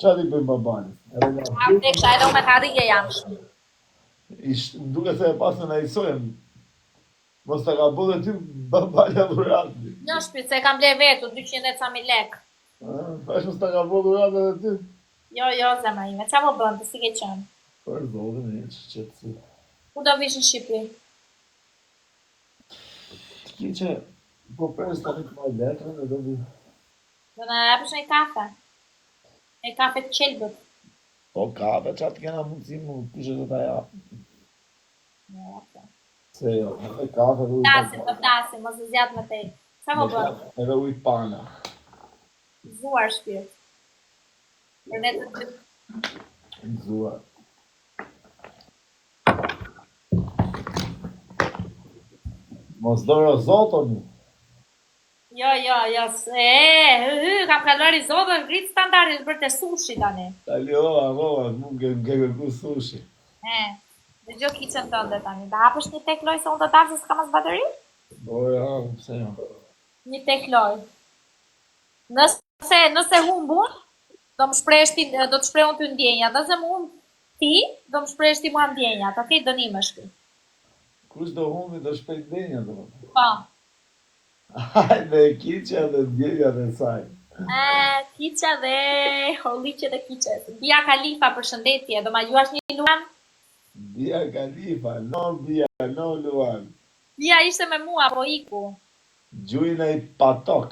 Qa ti bëjmë babani? Teksha edhe unë me karrige jam. Më duke se e pasën e isojem. Mos të ka bëdhe ty babani adhurati. Një shpit, se kam ble vetu, 200 e ca mi lek. Tash mos të ka bëdhe adhurati edhe ty. Jo, zemra ime, qa më bënd, të si ke qënë? Për zotin e që qëtësi. Ku do vish në Shqipëri? Ki që po përës të një këmaj letrën e do vi. Do në repësh një kafe. Një kafe të qelbët. Po kafe që atë kena mundësi mu, kushe do të japë. Se jo, në kafe dhe ujtë. Flasim, mos e zjatë më tej. Qa më bënd? Edhe ujtë pana. Zuar shpirt. Për ne të dy. Zuar. Mos dërë zotoni. Jo, kam kaluar i zotë, rritë standardit për të sushi tani. Tali, mu ke kërku sushi. Dhe gjo kitchen tënde tani. Da hapësh një tek loj se unë të dalë se s'ka mas bateri? Pse jo. Një tek loj. Nëse humbun, do të shpreh unë ty ndjenjat. Nëse më humb ti, do më shpresh ti mua ndjenjat. Okej, dënimesh ti. Kush do humbi do shpejt ndjenjat do. Po. Hajde, kiqja dhe ndjenjat e saj. Kiqja dhe holliqet e kiqes. Bia Khalifa, përshëndetje, do ma gjuash një Luan? Bia Khalifa, no Luan. Bia ishte me mua, po iku. Gjujnë i patok.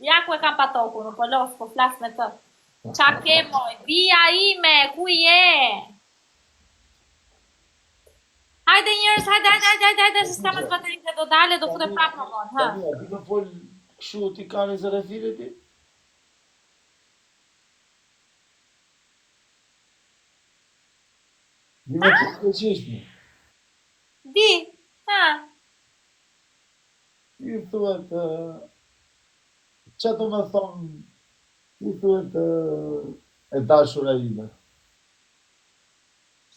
Ja ku e kam patoku, në polos, po flas me të. Qa ke moj? Bia ime, ku je? Hajde njërës, hajde, se s'ka mas baterin që do dale, do fute prap në vonë, ha? Ti me fol këshu ti ka një zërefire ti? Di me të qishmi? Di, ha? Ti thuet, që të me thonë, ti thuet e dashura ime?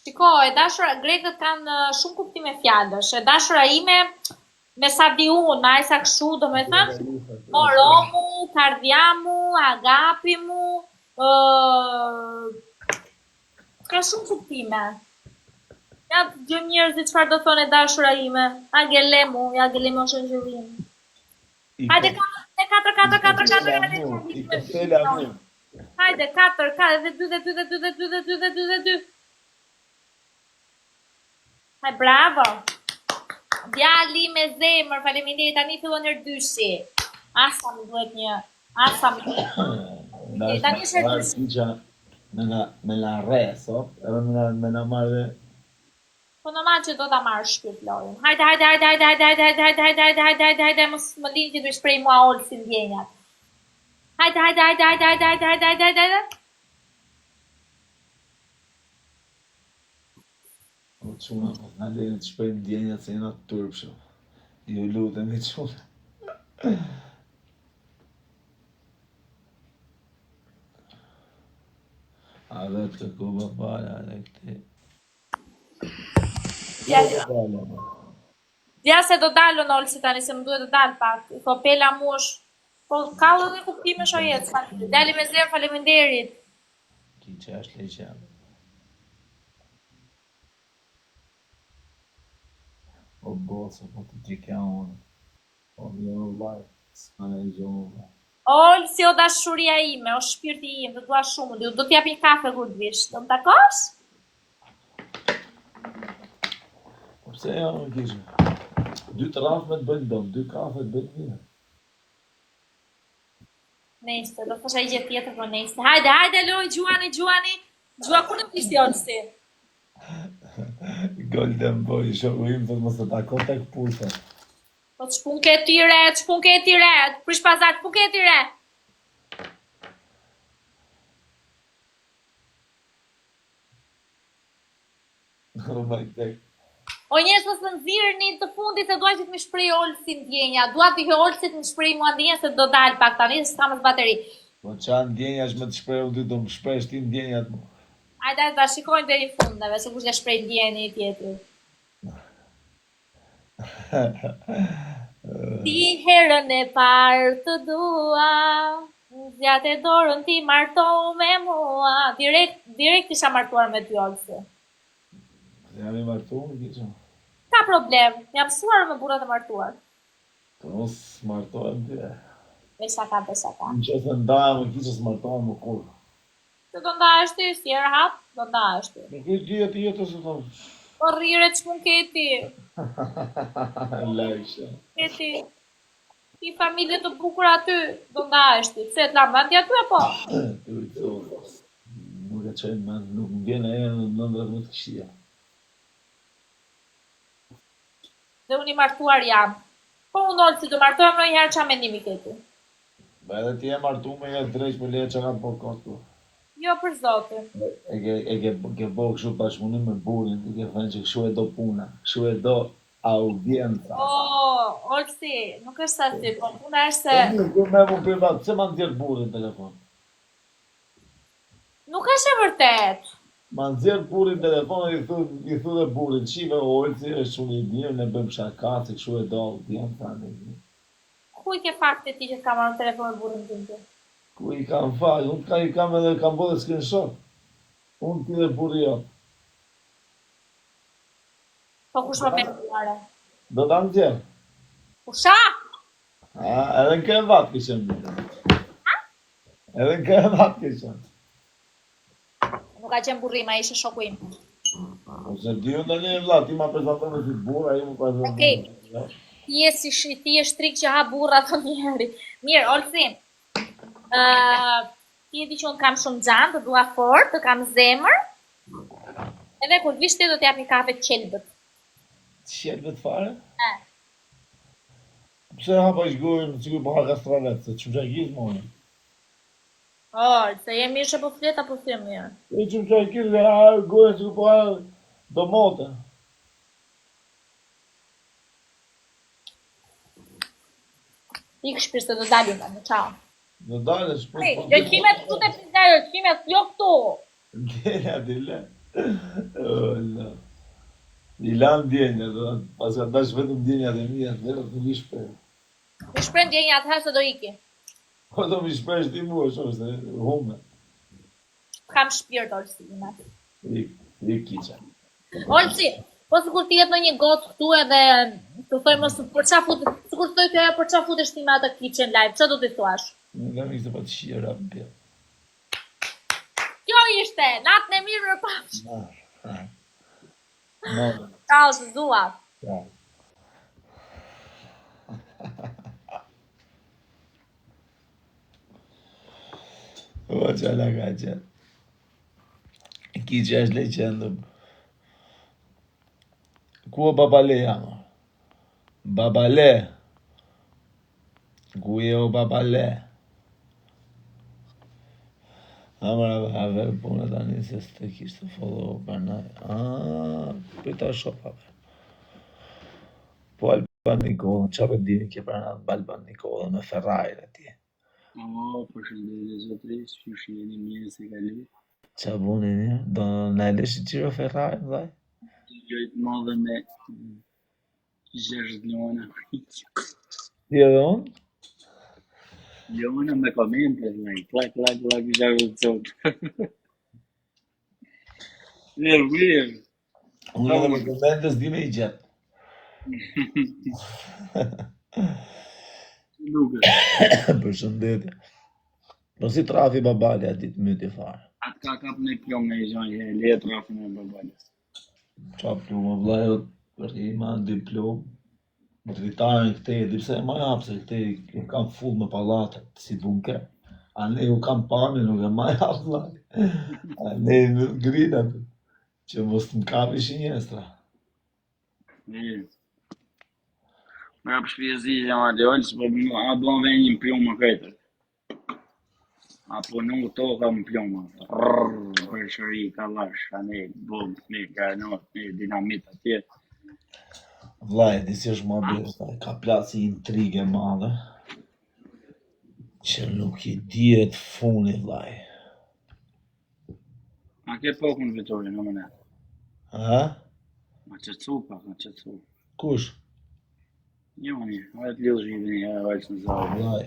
Shiko, e dashura, grekët kanë shumë kuptime fjallësh, e dashura ime, me sa di unë, me ajsa këshu, do me thënë, moromu, kardjamu, agapimu, ka shumë kuptime. Ja të gjë njerëzit çfarë do thonë e dashura ime, agelemu është në zhvillim. Hajde, 4. I këtele a mu. Hajde, 4, dhe 2. Haj, bravo! Djali me zemër, faleminderit, tani fillon nërdyshi. Asa më duhet një, tani është nërdyshi. Me la re, so, edhe me la marrë dhe... Po në manë që do ta marrë shpirt lojën. Hajde, mos më lini që të shprej mua olë si ndjenjat. Hajde. O quna, nga lejnë të shprej ndjenjat se jena të turpshëm. Ju lutem i quna. A dhe të ku babala, a dhe këti. Ja se do dalë në olë si tani, se më duhet të dalë pak. I po pela mush. Po ka dhe kuptime shojet. Dali me zemë, faleminderit. Ki që është leqenë. O bosa, po të gjikja unë. O një lajë, s'ka në gjohë. Olë si o dashuria ime, o shpirti ime, do t'ua shumë, do t'jap një kafe kur t'vish. Do më takosh? Po pse ja më kishë? 2 trafme të bëjnë dom, 2 kafe të bëjnë mire. Neste, do thosha i gjithë tjetër, po neste. Hajde, loj, gjuani. Gjua ku në pishti olë si? Golden boy, shoku im, të mos të takon tek pusha. Po të shpun ke tire, prish pazar, shpun ke tire. Oh my god. O njerëz mos më nxirrni të fundit se dua që të më shpreh olsi ndjenja. Dua të hë olsit të më shpreh mua ndjenja se do dal pak tani se s'kam as bateri. Po qa ndjenjash me të shprehu ty, do më shpresh ti ndjenjat mu. Hajde, ta shikojnë deri në fundave, se kush ja shpreh ndjenjë i tjetër. Ti herën e parë të dua, Zjatë e dorën ti martohu me mua. Direkt isha martuar me ty, Olsi. Jam I martuar, Kiça. Ka problem, jam mësuar me burrat e martuar. Po mos martohem ti. Beshaka. Në që të ndajmë, Kiça s'martohem më kur. Se do ndahesh ti, si herë hap, do ndahesh ti. Nuk e di aty jetës të thosh. Po rrire që mund keti. Lajsha. Keti. Ti familje të bukur aty, do ndahesh ti. Pse të lamban ti aty apo? Nuk e qenë me, nuk më vjen e në 19 këshia. Dhe unë I martuar jam. Po unë Olsi, do martohem në njëherë qa mendimi keti. Ba edhe ti e martu me e drejsh me leje që kanë po kostu. Jo për zotin. E ke bo kështu bashkëpunim me burin, i ke thënë që kështu e do puna, kështu e do audienca. Olsi, nuk është ashtu, po puna është se... Nuk me mu privat, pse ma nxjerr burin telefon? Nuk është e vërtet. Ma nxjerr burin telefon e I thu dhe burin, qive Olsi është shumë I mirë, ne bëjmë shaka, se kështu e do audienca. Ku I ke fakte ti që t'ka marrë në telefon me burin tim ti? Ku I kam fal, unë I kam edhe kam bërë screenshot. Unë ti dhe burri jo. Po kush më penduare? Do ta nxjerr. Kusha? Edhe në këtë vat kishëm. Edhe në këtë vat kishëm. Nuk ka qenë burri, ma ishe shoku im. Ose di unë një vlla, ti ma prezanton si burr, ai më prezanton. Okej. Ti je shtrik që ha burra të njeri. Mirë, Olsi. Ti e di që unë kam shumë gjanë, të dua fort, të kam zemër. Edhe kur vish ti do t'jap një kafe të qelbët. Qelbët fare? Pse hapa shgojnë, sikur po ha kastravet, se çu gjagis më unë. Se je mirë që po flet apo thje mirë? E çu gjagis dhe ha gojnë, sikur po ha domote. Ik shpirë se do dalim nga në qao. Do dalësh, po... Gjëqimet këtu të pizdarë, gjëqimet jo këtu. Djenja, dile. Ola. I lan djenja, pas ka dash vetëm djenja dhe mija, vetëm të mi shpër. Mi shpër djenja atëherë se do iki. Po do mi shpër ti mua, shumë se hume. Kam shpirt, Olsi, ime. I kiqa. Olsi, po sikur ti jetë në një gotë këtu edhe të thoj mos për qa futë, sikur të thoj këja për qa futesh ti me atë kitchen live, që do t'i thuash? Në kam ishte pa të shira më pjetë. Kjo ishte, natën e mirë për pafsh. Ciao, të zua. Ciao. O, qala ka qenë. Ki që është leqendëm. Ku o Babaleja, ma? Babale. Ku je o Babale? A ver punë tani se s'te kishtë follow për nëj. Pita shopave. Po Alban Nikodën, qa për dini ke për nëtë Alban Nikodën me Ferrari e ti? Përshëndetje zotërisht, që jeni mirë se kalu. Qa buni një? Do në e leshi qiro Ferrari, dhaj? Gjojtë madhe me 6 lona. Ti edhe unë? Lona me komente, klak, gjarë të zotë. Mirë. Unë edhe me komente s'di me I gjetë. Duke. Përshëndetje. Po si trafi babali aty të myti fare? Atë ka kap në pjom me I gjanë, le trafi me babalës. Qa plumë, vlajot, për ti ma diplom, dritarën këte, dipse e ma japë, se këte kam full me palatet, si bunker. A ne u kam parmi, nuk e ma japë, vlajot. A ne në grinat, që mos të m'kapi shinjestra. Mirë. Me apë shpjezi që jam atë që a do në venjim pjom më kretër. Apo nuk to kam pjoma. Për shëri, kalash, ane, bom, ne, granot, ne, dinamit atje. Vlaj, disi është ma bërë, ka plasi intrige madhe, që nuk I dihet funi, vlaj. A ke pokën Vitorin, në mënet? Ha? Ma qëtësu pak, ma qëtësu. Kush? Njoni, a e të lidhë zhjivin, a e vajtë në zavë. Vlaj.